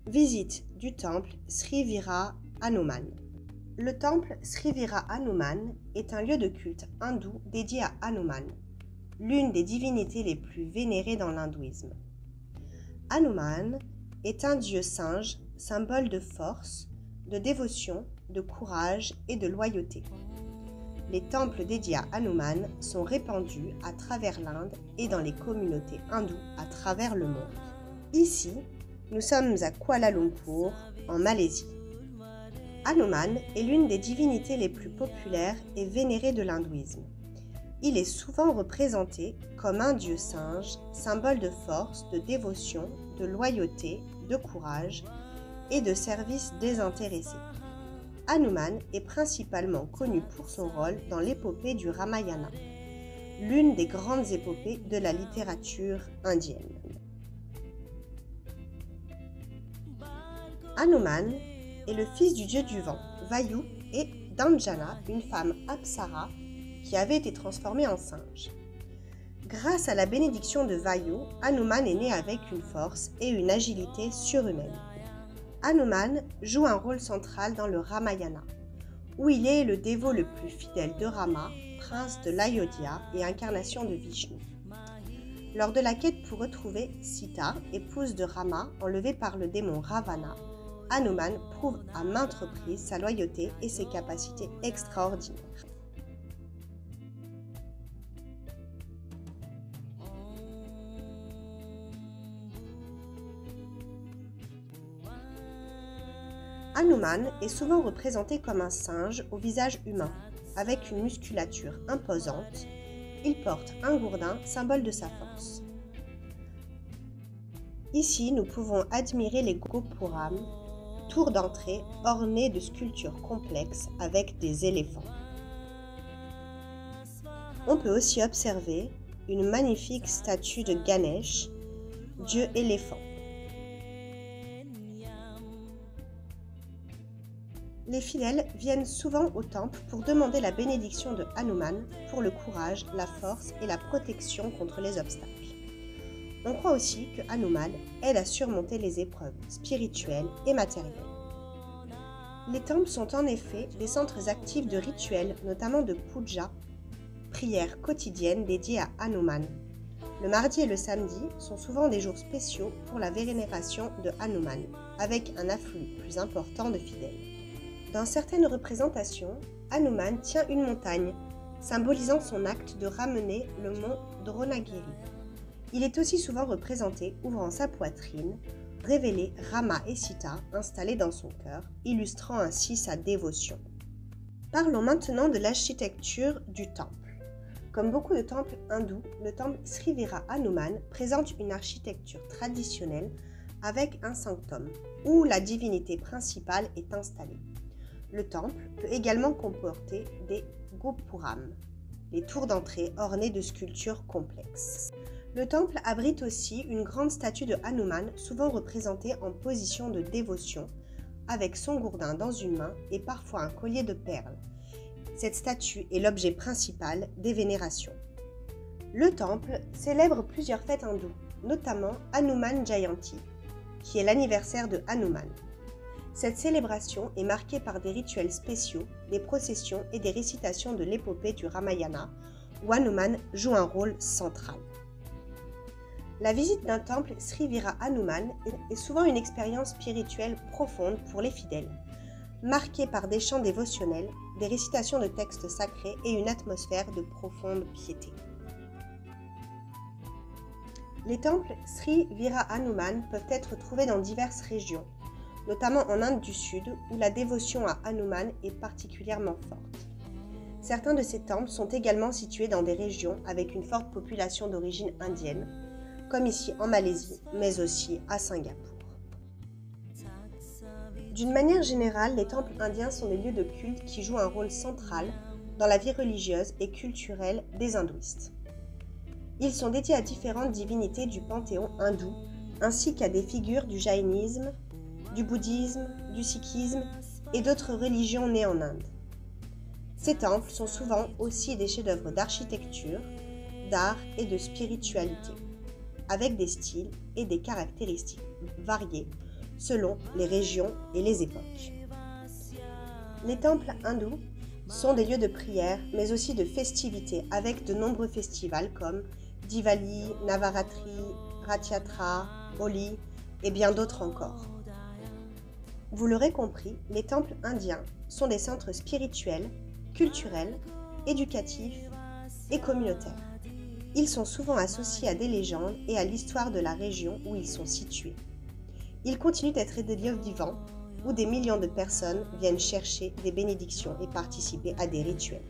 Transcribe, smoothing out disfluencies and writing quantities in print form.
Visite du temple Sri Vira Hanuman. Le temple Sri Vira Hanuman est un lieu de culte hindou dédié à Hanuman, l'une des divinités les plus vénérées dans l'hindouisme. Hanuman est un dieu singe, symbole de force, de dévotion, de courage et de loyauté. Les temples dédiés à Hanuman sont répandus à travers l'Inde et dans les communautés hindoues à travers le monde. Ici, nous sommes à Kuala Lumpur, en Malaisie. Hanuman est l'une des divinités les plus populaires et vénérées de l'hindouisme. Il est souvent représenté comme un dieu singe, symbole de force, de dévotion, de loyauté, de courage et de service désintéressé. Hanuman est principalement connu pour son rôle dans l'épopée du Ramayana, l'une des grandes épopées de la littérature indienne. Hanuman est le fils du dieu du vent, Vayu, et d'Anjana, une femme Apsara qui avait été transformée en singe. Grâce à la bénédiction de Vayu, Hanuman est né avec une force et une agilité surhumaines. Hanuman joue un rôle central dans le Ramayana, où il est le dévot le plus fidèle de Rama, prince de l'Ayodhya et incarnation de Vishnu. Lors de la quête pour retrouver Sita, épouse de Rama, enlevée par le démon Ravana, Hanuman prouve à maintes reprises sa loyauté et ses capacités extraordinaires. Hanuman est souvent représenté comme un singe au visage humain, avec une musculature imposante. Il porte un gourdin, symbole de sa force. Ici, nous pouvons admirer les Gopuram, tours d'entrée ornées de sculptures complexes avec des éléphants. On peut aussi observer une magnifique statue de Ganesh, dieu éléphant. Les fidèles viennent souvent au temple pour demander la bénédiction de Hanuman pour le courage, la force et la protection contre les obstacles. On croit aussi que Hanuman aide à surmonter les épreuves spirituelles et matérielles. Les temples sont en effet des centres actifs de rituels, notamment de puja, prières quotidiennes dédiées à Hanuman. Le mardi et le samedi sont souvent des jours spéciaux pour la vénération de Hanuman, avec un afflux plus important de fidèles. Dans certaines représentations, Hanuman tient une montagne, symbolisant son acte de ramener le mont Dronagiri. Il est aussi souvent représenté ouvrant sa poitrine, révéler Rama et Sita installés dans son cœur, illustrant ainsi sa dévotion. Parlons maintenant de l'architecture du temple. Comme beaucoup de temples hindous, le temple Sri Vira Hanuman présente une architecture traditionnelle avec un sanctum, où la divinité principale est installée. Le temple peut également comporter des Gopuram, les tours d'entrée ornées de sculptures complexes. Le temple abrite aussi une grande statue de Hanuman, souvent représentée en position de dévotion, avec son gourdin dans une main et parfois un collier de perles. Cette statue est l'objet principal des vénérations. Le temple célèbre plusieurs fêtes hindoues, notamment Hanuman Jayanti, qui est l'anniversaire de Hanuman. Cette célébration est marquée par des rituels spéciaux, des processions et des récitations de l'épopée du Ramayana, où Hanuman joue un rôle central. La visite d'un temple Sri Vira Hanuman est souvent une expérience spirituelle profonde pour les fidèles, marquée par des chants dévotionnels, des récitations de textes sacrés et une atmosphère de profonde piété. Les temples Sri Vira Hanuman peuvent être trouvés dans diverses régions, notamment en Inde du Sud, où la dévotion à Hanuman est particulièrement forte. Certains de ces temples sont également situés dans des régions avec une forte population d'origine indienne, comme ici en Malaisie, mais aussi à Singapour. D'une manière générale, les temples indiens sont des lieux de culte qui jouent un rôle central dans la vie religieuse et culturelle des hindouistes. Ils sont dédiés à différentes divinités du panthéon hindou, ainsi qu'à des figures du jaïnisme, du bouddhisme, du sikhisme et d'autres religions nées en Inde. Ces temples sont souvent aussi des chefs-d'œuvre d'architecture, d'art et de spiritualité, avec des styles et des caractéristiques variées selon les régions et les époques. Les temples hindous sont des lieux de prière, mais aussi de festivités, avec de nombreux festivals comme Diwali, Navaratri, Rathiatra, Holi et bien d'autres encore. Vous l'aurez compris, les temples indiens sont des centres spirituels, culturels, éducatifs et communautaires. Ils sont souvent associés à des légendes et à l'histoire de la région où ils sont situés. Ils continuent d'être des lieux vivants où des millions de personnes viennent chercher des bénédictions et participer à des rituels.